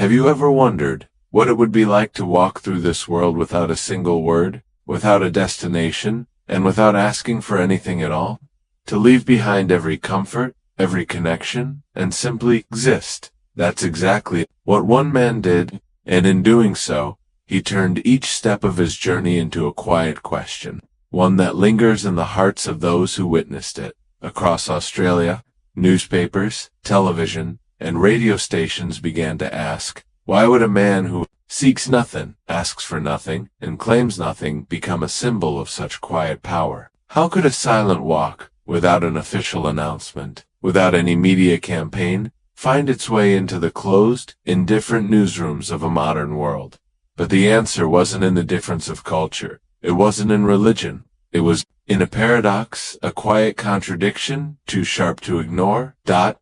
Have you ever wondered what it would be like to walk through this world without a single word, without a destination, and without asking for anything at all? To leave behind every comfort, every connection, and simply exist. That's exactly what one man did, and in doing so, he turned each step of his journey into a quiet question, one that lingers in the hearts of those who witnessed it. Across Australia, newspapers, television, and radio stations began to ask, why would a man who seeks nothing, asks for nothing, and claims nothing become a symbol of such quiet power? How could a silent walk, without an official announcement, without any media campaign, find its way into the closed, indifferent newsrooms of a modern world? But the answer wasn't in the difference of culture. It wasn't in religion. It was in a paradox, a quiet contradiction, too sharp to ignore.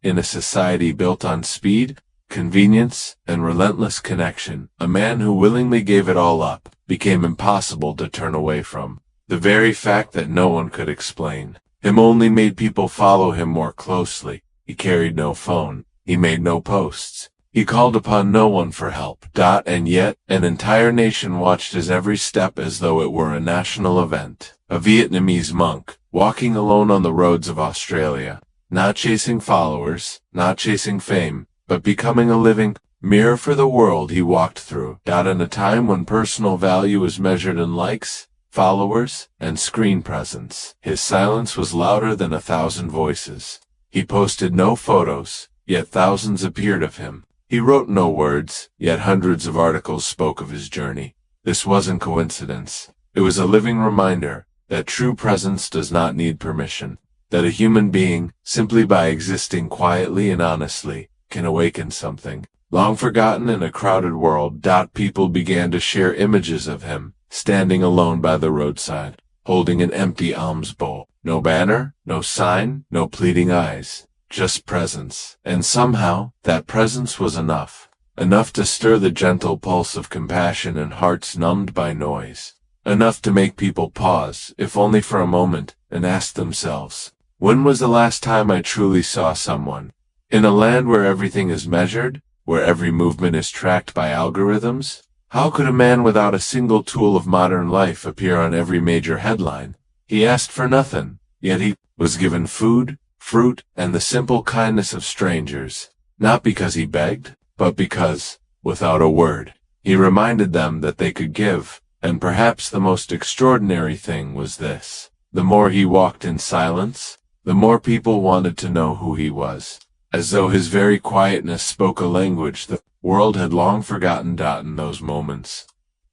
In a society built on speed, convenience, and relentless connection, a man who willingly gave it all up became impossible to turn away from. The very fact that no one could explain him only made people follow him more closely. He carried no phone. He made no posts. He called upon no one for help. And yet, an entire nation watched his every step as though it were a national event. A Vietnamese monk, walking alone on the roads of Australia, not chasing followers, not chasing fame, but becoming a living mirror for the world he walked through. In a time when personal value is measured in likes, followers, and screen presence, his silence was louder than 1,000 voices. He posted no photos, yet thousands appeared of him. He wrote no words, yet hundreds of articles spoke of his journey. This wasn't coincidence. It was a living reminder that true presence does not need permission, that a human being, simply by existing quietly and honestly, can awaken something long forgotten in a crowded world. People began to share images of him, standing alone by the roadside, holding an empty alms bowl. No banner, no sign, no pleading eyes. Just presence. And somehow, that presence was enough. Enough to stir the gentle pulse of compassion in hearts numbed by noise. Enough to make people pause, if only for a moment, and ask themselves, when was the last time I truly saw someone? In a land where everything is measured, where every movement is tracked by algorithms, how could a man without a single tool of modern life appear on every major headline? He asked for nothing, yet he was given food, fruit, and the simple kindness of strangers, not because he begged, but because, without a word, he reminded them that they could give. And perhaps the most extraordinary thing was this: the more he walked in silence, the more people wanted to know who he was, as though his very quietness spoke a language the world had long forgotten. In those moments,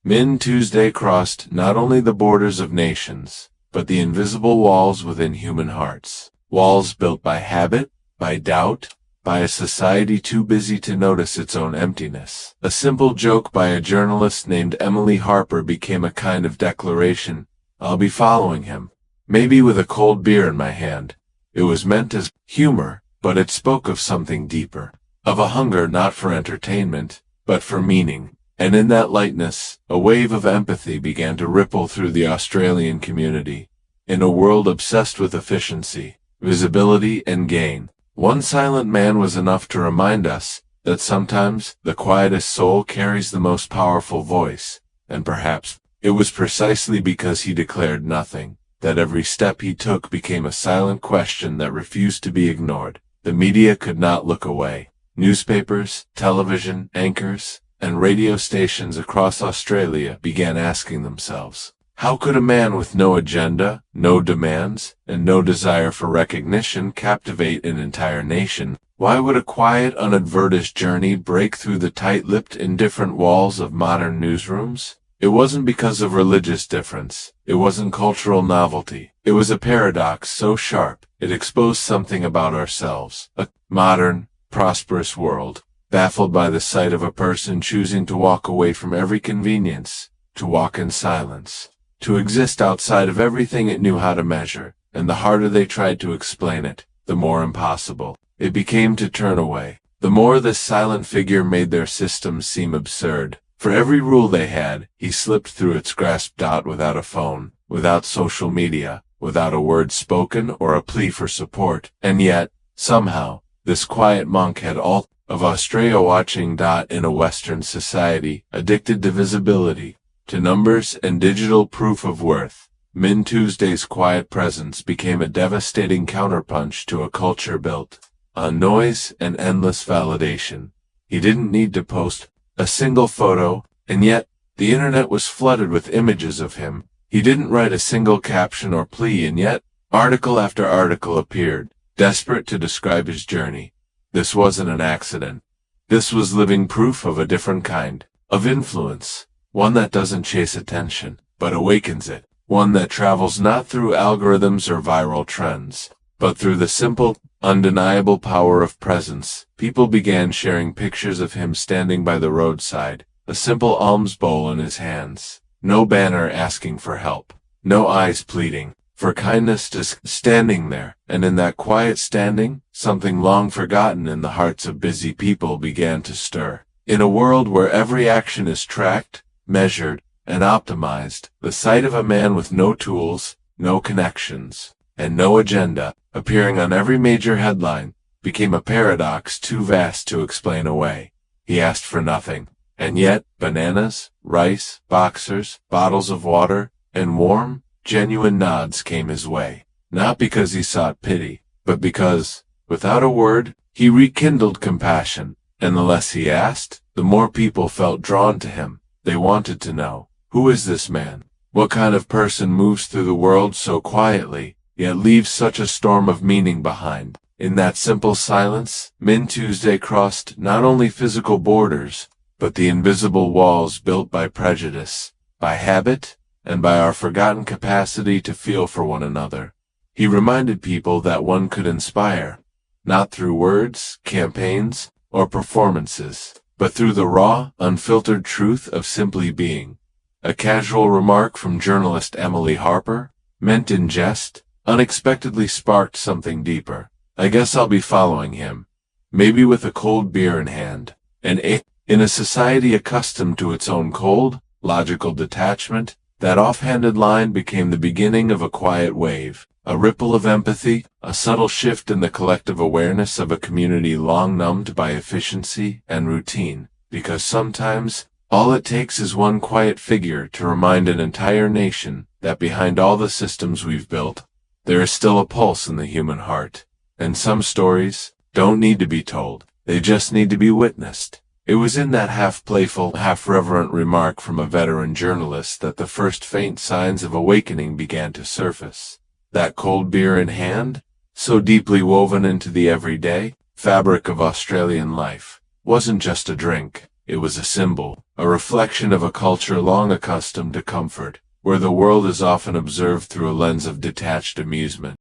Minh Tuesday crossed not only the borders of nations, but the invisible walls within human hearts. Walls built by habit, by doubt, by a society too busy to notice its own emptiness. A simple joke by a journalist named Emily Harper became a kind of declaration. I'll be following him, maybe with a cold beer in my hand. It was meant as humor, but it spoke of something deeper, of a hunger not for entertainment, but for meaning. And in that lightness, a wave of empathy began to ripple through the Australian community. In a world obsessed with efficiency, visibility, and gain, one silent man was enough to remind us that sometimes the quietest soul carries the most powerful voice, and perhaps it was precisely because he declared nothing that every step he took became a silent question that refused to be ignored. The media could not look away. Newspapers, television anchors, and radio stations across Australia began asking themselves, how could a man with no agenda, no demands, and no desire for recognition captivate an entire nation? Why would a quiet, unadvertised journey break through the tight-lipped, indifferent walls of modern newsrooms? It wasn't because of religious difference. It wasn't cultural novelty. It was a paradox so sharp, it exposed something about ourselves. A modern, prosperous world, baffled by the sight of a person choosing to walk away from every convenience, to walk in silence, to exist outside of everything it knew how to measure, and the harder they tried to explain it, the more impossible it became to turn away. The more this silent figure made their systems seem absurd. For every rule they had, he slipped through its grasp. Without a phone, without social media, without a word spoken or a plea for support. And yet, somehow, this quiet monk had all of Australia watching. In a Western society, addicted to visibility, to numbers and digital proof of worth, Minh Tuesday's quiet presence became a devastating counterpunch to a culture built on noise and endless validation. He didn't need to post a single photo, and yet the internet was flooded with images of him. He didn't write a single caption or plea, and yet article after article appeared, desperate to describe his journey. This wasn't an accident. This was living proof of a different kind of influence, one that doesn't chase attention, but awakens it, one that travels not through algorithms or viral trends, but through the simple, undeniable power of presence. People began sharing pictures of him standing by the roadside, a simple alms bowl in his hands, no banner asking for help, no eyes pleading for kindness, just standing there. And in that quiet standing, something long forgotten in the hearts of busy people began to stir. In a world where every action is tracked, measured, and optimized, the sight of a man with no tools, no connections, and no agenda, appearing on every major headline, became a paradox too vast to explain away. He asked for nothing, and yet bananas, rice, boxers, bottles of water, and warm, genuine nods came his way, not because he sought pity, but because, without a word, he rekindled compassion, and the less he asked, the more people felt drawn to him. They wanted to know, who is this man? What kind of person moves through the world so quietly, yet leaves such a storm of meaning behind? In that simple silence, Minh Tuesday crossed not only physical borders, but the invisible walls built by prejudice, by habit, and by our forgotten capacity to feel for one another. He reminded people that one could inspire, not through words, campaigns, or performances, but through the raw, unfiltered truth of simply being. A casual remark from journalist Emily Harper, meant in jest, unexpectedly sparked something deeper. I guess I'll be following him. Maybe with a cold beer in hand. And in a society accustomed to its own cold, logical detachment, that offhanded line became the beginning of a quiet wave, a ripple of empathy, a subtle shift in the collective awareness of a community long numbed by efficiency and routine, because sometimes, all it takes is one quiet figure to remind an entire nation that behind all the systems we've built, there is still a pulse in the human heart. And some stories don't need to be told, they just need to be witnessed. It was in that half-playful, half-reverent remark from a veteran journalist that the first faint signs of awakening began to surface. That cold beer in hand, so deeply woven into the everyday fabric of Australian life, wasn't just a drink. It was a symbol, a reflection of a culture long accustomed to comfort, where the world is often observed through a lens of detached amusement.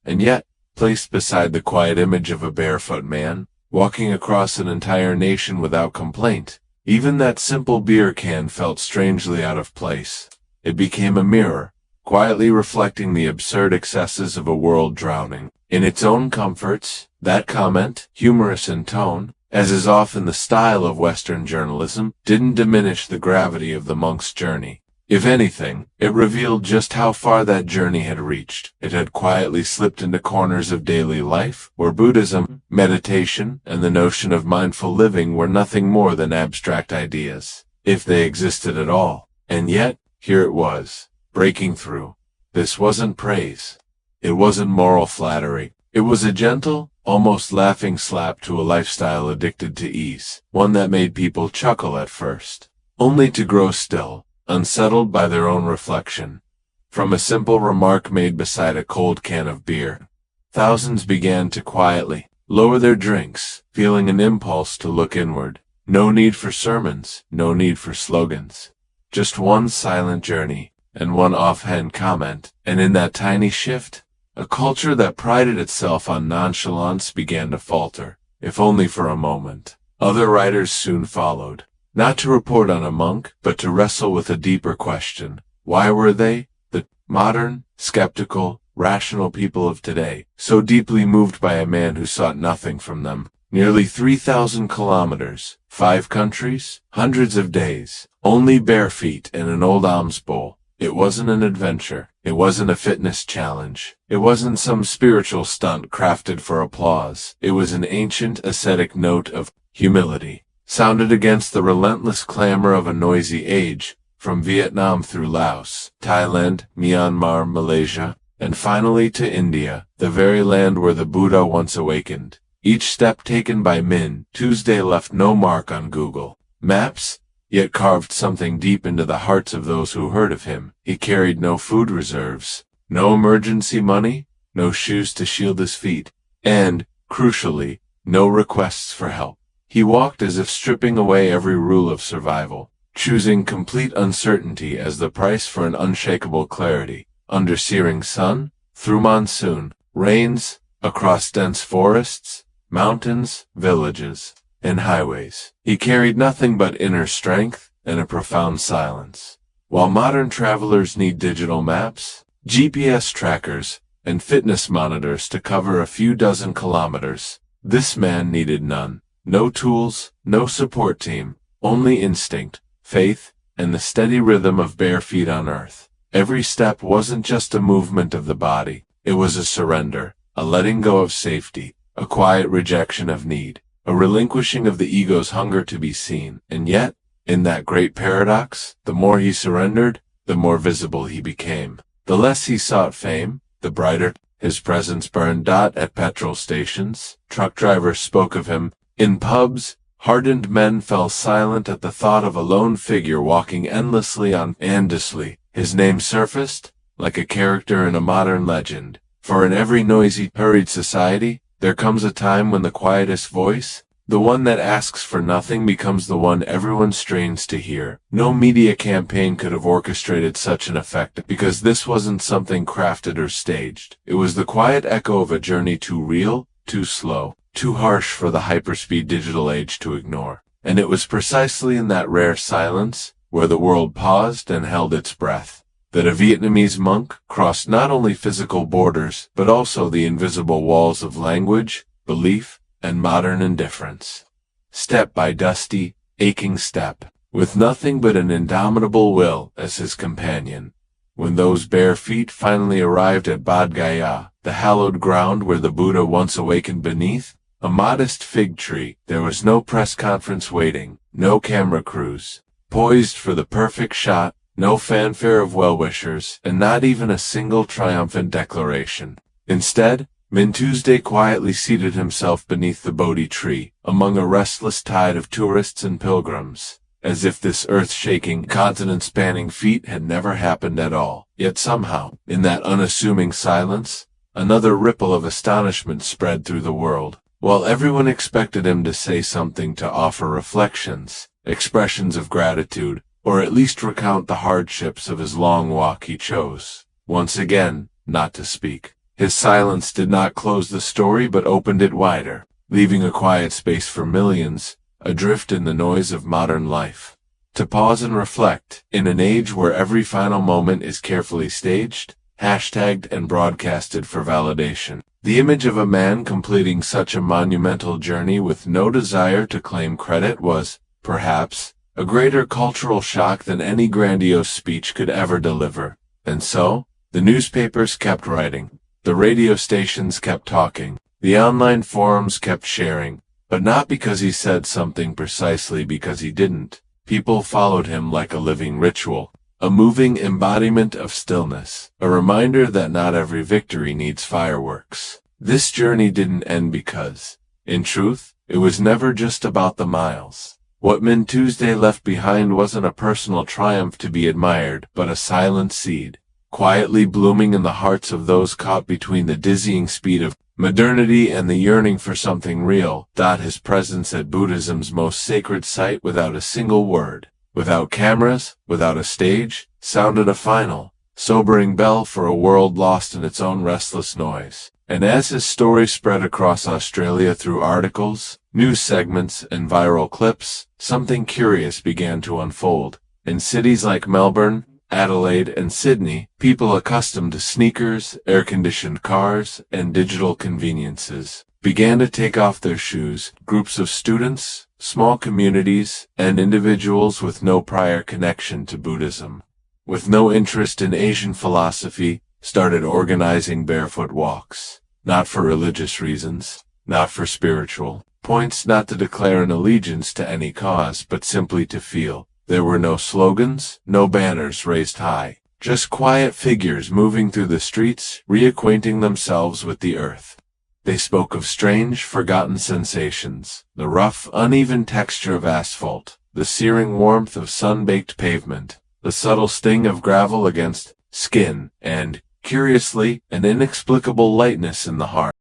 And yet, placed beside the quiet image of a barefoot man, walking across an entire nation without complaint, even that simple beer can felt strangely out of place. It became a mirror, quietly reflecting the absurd excesses of a world drowning in its own comforts. That comment, humorous in tone, as is often the style of Western journalism, didn't diminish the gravity of the monk's journey. If anything, it revealed just how far that journey had reached. It had quietly slipped into corners of daily life, where Buddhism, meditation, and the notion of mindful living were nothing more than abstract ideas, if they existed at all. And yet, here it was, breaking through. This wasn't praise. It wasn't moral flattery. It was a gentle, almost laughing slap to a lifestyle addicted to ease, one that made people chuckle at first, only to grow still, unsettled by their own reflection. From a simple remark made beside a cold can of beer, thousands began to quietly lower their drinks, feeling an impulse to look inward. No need for sermons, no need for slogans. Just one silent journey, and one offhand comment, and in that tiny shift, a culture that prided itself on nonchalance began to falter, if only for a moment. Other writers soon followed, not to report on a monk, but to wrestle with a deeper question. Why were they, the modern, skeptical, rational people of today, so deeply moved by a man who sought nothing from them? Nearly 3,000 kilometers, 5 countries, hundreds of days, only bare feet in an old alms bowl. It wasn't an adventure. It wasn't a fitness challenge. It wasn't some spiritual stunt crafted for applause. It was an ancient ascetic note of humility, sounded against the relentless clamor of a noisy age, from Vietnam through Laos, Thailand, Myanmar, Malaysia, and finally to India, the very land where the Buddha once awakened. Each step taken by Minh Tuesday left no mark on Google Maps, yet carved something deep into the hearts of those who heard of him. He carried no food reserves, no emergency money, no shoes to shield his feet, and, crucially, no requests for help. He walked as if stripping away every rule of survival, choosing complete uncertainty as the price for an unshakable clarity. Under searing sun, through monsoon, rains, across dense forests, mountains, villages, and highways, he carried nothing but inner strength and a profound silence. While modern travelers need digital maps, GPS trackers, and fitness monitors to cover a few dozen kilometers, this man needed none. No tools, no support team, only instinct, faith, and the steady rhythm of bare feet on earth. Every step wasn't just a movement of the body, it was a surrender, a letting go of safety, a quiet rejection of need, a relinquishing of the ego's hunger to be seen. And yet, in that great paradox, the more he surrendered, the more visible he became. The less he sought fame, the brighter his presence burned. At petrol stations, truck drivers spoke of him. In pubs, hardened men fell silent at the thought of a lone figure walking endlessly on. Endlessly, his name surfaced, like a character in a modern legend. For in every noisy, hurried society, there comes a time when the quietest voice, the one that asks for nothing, becomes the one everyone strains to hear. No media campaign could have orchestrated such an effect, because this wasn't something crafted or staged. It was the quiet echo of a journey too real, too slow, too harsh for the hyperspeed digital age to ignore. And it was precisely in that rare silence, where the world paused and held its breath, that a Vietnamese monk crossed not only physical borders, but also the invisible walls of language, belief, and modern indifference. Step by dusty, aching step, with nothing but an indomitable will as his companion. When those bare feet finally arrived at Bodh Gaya, the hallowed ground where the Buddha once awakened beneath a modest fig tree, there was no press conference waiting, no camera crews poised for the perfect shot, no fanfare of well-wishers, and not even a single triumphant declaration. Instead, Minh Tuesday quietly seated himself beneath the Bodhi tree, among a restless tide of tourists and pilgrims, as if this earth-shaking, continent-spanning feat had never happened at all. Yet somehow, in that unassuming silence, another ripple of astonishment spread through the world. While everyone expected him to say something, to offer reflections, expressions of gratitude, or at least recount the hardships of his long walk, he chose, once again, not to speak. His silence did not close the story but opened it wider, leaving a quiet space for millions, adrift in the noise of modern life, to pause and reflect. In an age where every final moment is carefully staged, hashtagged, and broadcasted for validation, the image of a man completing such a monumental journey with no desire to claim credit was, perhaps, a greater cultural shock than any grandiose speech could ever deliver. And so, the newspapers kept writing, the radio stations kept talking, the online forums kept sharing, but not because he said something, precisely because he didn't. People followed him like a living ritual, a moving embodiment of stillness, a reminder that not every victory needs fireworks. This journey didn't end because, in truth, it was never just about the miles. What Minh Tuesday left behind wasn't a personal triumph to be admired, but a silent seed, quietly blooming in the hearts of those caught between the dizzying speed of modernity and the yearning for something real. His presence at Buddhism's most sacred site, without a single word, without cameras, without a stage, sounded a final, sobering bell for a world lost in its own restless noise. And as his story spread across Australia through articles, news segments, and viral clips, something curious began to unfold. In cities like Melbourne, Adelaide, and Sydney, people accustomed to sneakers, air-conditioned cars, and digital conveniences began to take off their shoes. Groups of students, small communities, and individuals with no prior connection to Buddhism, with no interest in Asian philosophy, started organizing barefoot walks, not for religious reasons, not for spiritual, Points not to declare an allegiance to any cause, but simply to feel. There were no slogans, no banners raised high, just quiet figures moving through the streets, reacquainting themselves with the earth. They spoke of strange, forgotten sensations, the rough, uneven texture of asphalt, the searing warmth of sun-baked pavement, the subtle sting of gravel against skin, and, curiously, an inexplicable lightness in the heart.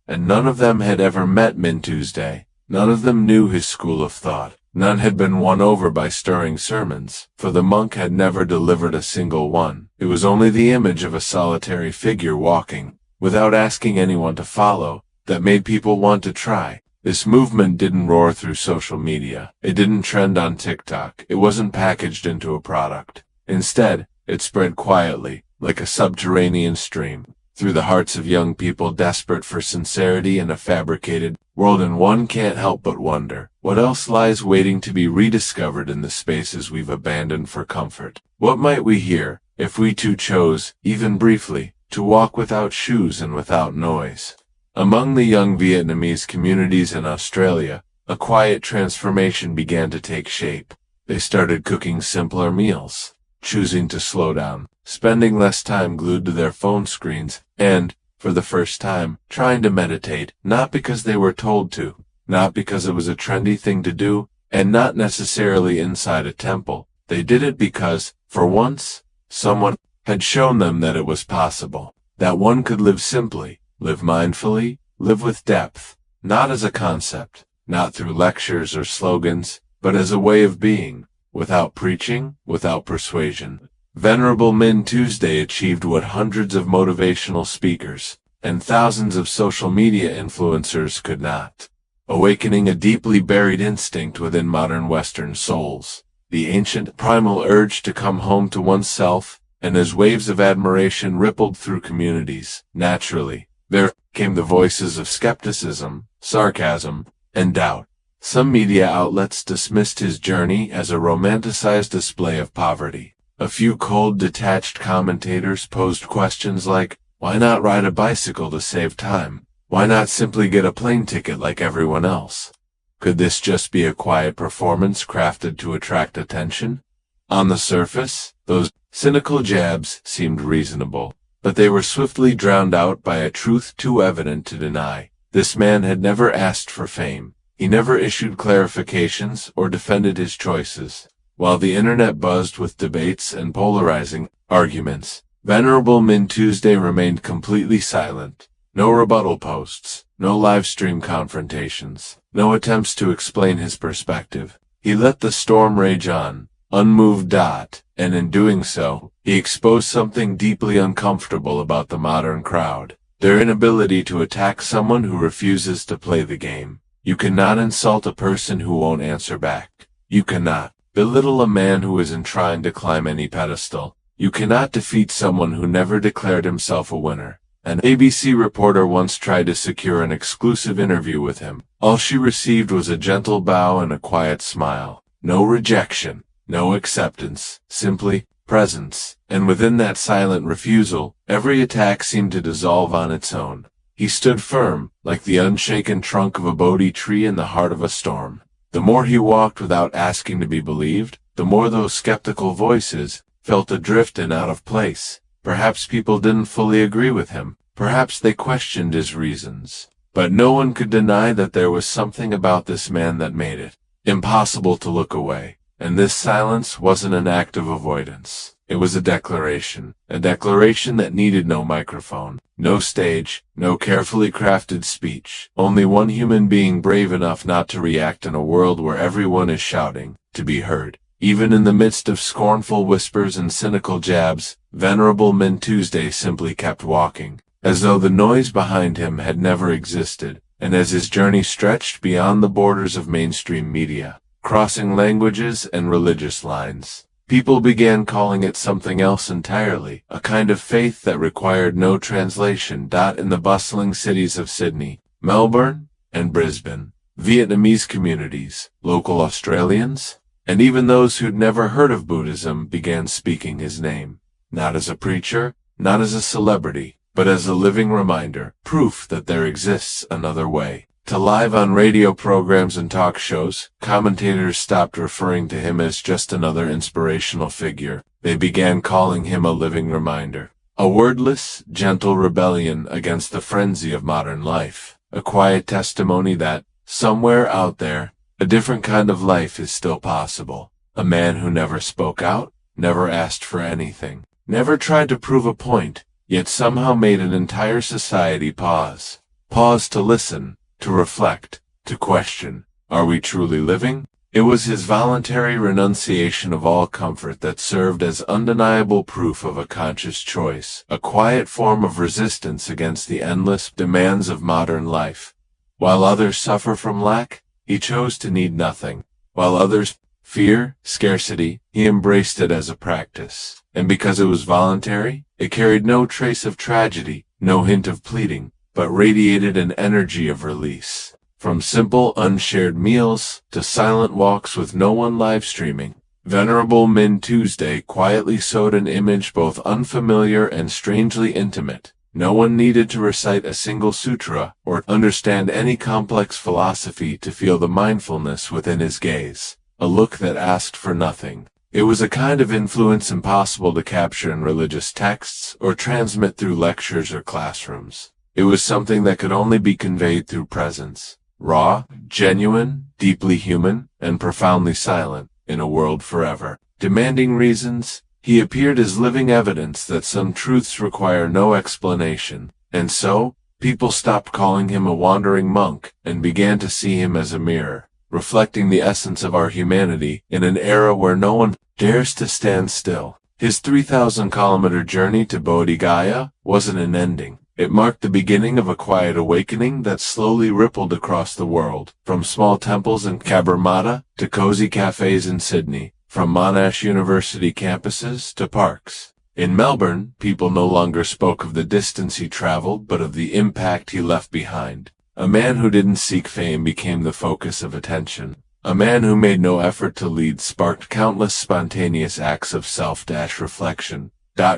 And none of them had ever met Minh Tuesday. None of them knew his school of thought. None had been won over by stirring sermons, for the monk had never delivered a single one. It was only the image of a solitary figure walking, without asking anyone to follow, that made people want to try. This movement didn't roar through social media. It didn't trend on TikTok. It wasn't packaged into a product. Instead, it spread quietly, like a subterranean stream, through the hearts of young people desperate for sincerity in a fabricated world, and one can't help but wonder, what else lies waiting to be rediscovered in the spaces we've abandoned for comfort? What might we hear, if we too chose, even briefly, to walk without shoes and without noise? Among the young Vietnamese communities in Australia, a quiet transformation began to take shape. They started cooking simpler meals, choosing to slow down, spending less time glued to their phone screens, and, for the first time, trying to meditate, not because they were told to, not because it was a trendy thing to do, and not necessarily inside a temple. They did it because, for once, someone had shown them that it was possible, that one could live simply, live mindfully, live with depth, not as a concept, not through lectures or slogans, but as a way of being, without preaching, without persuasion. Venerable Minh Tuesday achieved what hundreds of motivational speakers and thousands of social media influencers could not, awakening a deeply buried instinct within modern Western souls, the ancient primal urge to come home to oneself, and as waves of admiration rippled through communities, naturally, there came the voices of skepticism, sarcasm, and doubt. Some media outlets dismissed his journey as a romanticized display of poverty. A few cold, detached commentators posed questions like, why not ride a bicycle to save time? Why not simply get a plane ticket like everyone else? Could this just be a quiet performance crafted to attract attention? On the surface, those cynical jabs seemed reasonable, but they were swiftly drowned out by a truth too evident to deny. This man had never asked for fame. He never issued clarifications or defended his choices. While the internet buzzed with debates and polarizing arguments, Venerable Minh Tuesday remained completely silent. No rebuttal posts, no live stream confrontations, no attempts to explain his perspective. He let the storm rage on, unmoved. And in doing so, he exposed something deeply uncomfortable about the modern crowd, their inability to attack someone who refuses to play the game. You cannot insult a person who won't answer back. You cannot belittle a man who isn't trying to climb any pedestal. You cannot defeat someone who never declared himself a winner. An ABC reporter once tried to secure an exclusive interview with him. All she received was a gentle bow and a quiet smile. No rejection, no acceptance, simply presence. And within that silent refusal, every attack seemed to dissolve on its own. He stood firm, like the unshaken trunk of a Bodhi tree in the heart of a storm. The more he walked without asking to be believed, the more those skeptical voices felt adrift and out of place. Perhaps people didn't fully agree with him. Perhaps they questioned his reasons. But no one could deny that there was something about this man that made it impossible to look away. And this silence wasn't an act of avoidance. It was a declaration that needed no microphone, no stage, no carefully crafted speech. Only one human being brave enough not to react in a world where everyone is shouting to be heard. Even in the midst of scornful whispers and cynical jabs, Venerable Minh Tuesday simply kept walking, as though the noise behind him had never existed, and as his journey stretched beyond the borders of mainstream media, crossing languages and religious lines, people began calling it something else entirely, a kind of faith that required no translation. In the bustling cities of Sydney, Melbourne, and Brisbane, Vietnamese communities, local Australians, and even those who'd never heard of Buddhism began speaking his name, not as a preacher, not as a celebrity, but as a living reminder, proof that there exists another way. to live on radio programs and talk shows. Commentators stopped referring to him as just another inspirational figure. They began calling him a living reminder. A wordless, gentle rebellion against the frenzy of modern life. A quiet testimony that, somewhere out there, a different kind of life is still possible. A man who never spoke out, never asked for anything, never tried to prove a point, yet somehow made an entire society pause. Pause to listen, to reflect, to question. Are we truly living? It was his voluntary renunciation of all comfort that served as undeniable proof of a conscious choice, a quiet form of resistance against the endless demands of modern life. While others suffer from lack, he chose to need nothing. While others fear scarcity, he embraced it as a practice. And because it was voluntary, it carried no trace of tragedy, no hint of pleading, but radiated an energy of release. From simple, unshared meals to silent walks with no one live streaming, Venerable Minh Tuesday quietly sowed an image both unfamiliar and strangely intimate. No one needed to recite a single sutra or understand any complex philosophy to feel the mindfulness within his gaze, a look that asked for nothing. It was a kind of influence impossible to capture in religious texts or transmit through lectures or classrooms. It was something that could only be conveyed through presence, raw, genuine, deeply human, and profoundly silent, in a world forever demanding reasons. He appeared as living evidence that some truths require no explanation, and so, people stopped calling him a wandering monk and began to see him as a mirror, reflecting the essence of our humanity in an era where no one dares to stand still. His 3,000-kilometer journey to Bodh Gaya wasn't an ending. It marked the beginning of a quiet awakening that slowly rippled across the world, from small temples in Cabramatta to cozy cafes in Sydney, from Monash University campuses to parks. In Melbourne, people no longer spoke of the distance he traveled, but of the impact he left behind. A man who didn't seek fame became the focus of attention. A man who made no effort to lead sparked countless spontaneous acts of self-reflection.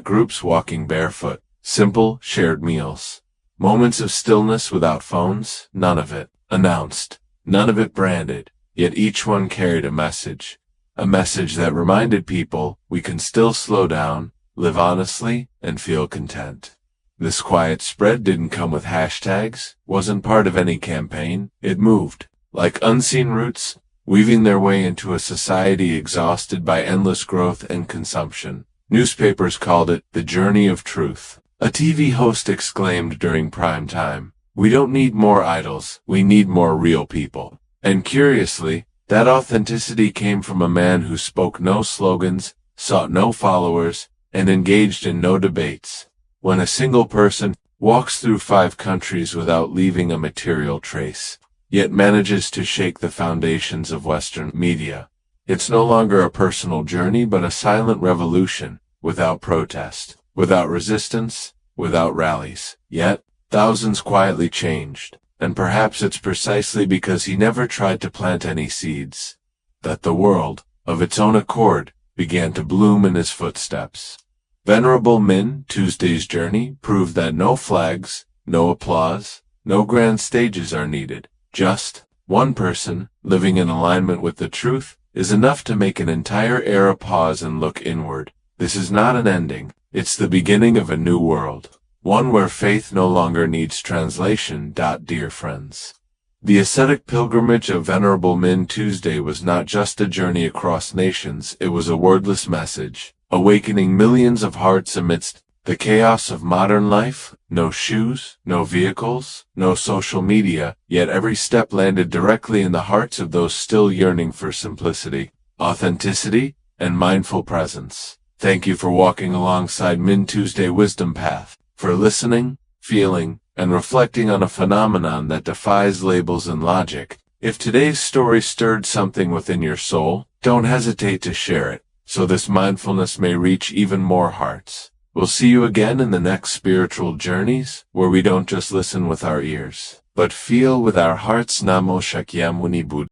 Groups walking barefoot. Simple, shared meals. Moments of stillness without phones, none of it announced, none of it branded, yet each one carried a message. A message that reminded people we can still slow down, live honestly, and feel content. This quiet spread didn't come with hashtags, wasn't part of any campaign. It moved, like unseen roots, weaving their way into a society exhausted by endless growth and consumption. Newspapers called it the journey of truth. A TV host exclaimed during prime time, "We don't need more idols, we need more real people." And curiously, that authenticity came from a man who spoke no slogans, sought no followers, and engaged in no debates. When a single person walks through 5 countries without leaving a material trace, yet manages to shake the foundations of Western media, it's no longer a personal journey but a silent revolution, without protest, without resistance, without rallies. Yet, thousands quietly changed, and perhaps it's precisely because he never tried to plant any seeds, that the world, of its own accord, began to bloom in his footsteps. Venerable Minh Tuesday's journey proved that no flags, no applause, no grand stages are needed. Just one person, living in alignment with the truth, is enough to make an entire era pause and look inward. This is not an ending. It's the beginning of a new world, one where faith no longer needs translation. Dear friends, the ascetic pilgrimage of Venerable Minh Tuesday was not just a journey across nations, it was a wordless message, awakening millions of hearts amidst the chaos of modern life. No shoes, no vehicles, no social media, yet every step landed directly in the hearts of those still yearning for simplicity, authenticity, and mindful presence. Thank you for walking alongside Minh Tuesday Wisdom Path, for listening, feeling, and reflecting on a phenomenon that defies labels and logic. If today's story stirred something within your soul, don't hesitate to share it, so this mindfulness may reach even more hearts. We'll see you again in the next spiritual journeys, where we don't just listen with our ears, but feel with our hearts. Namo Shakyamuni Buddha.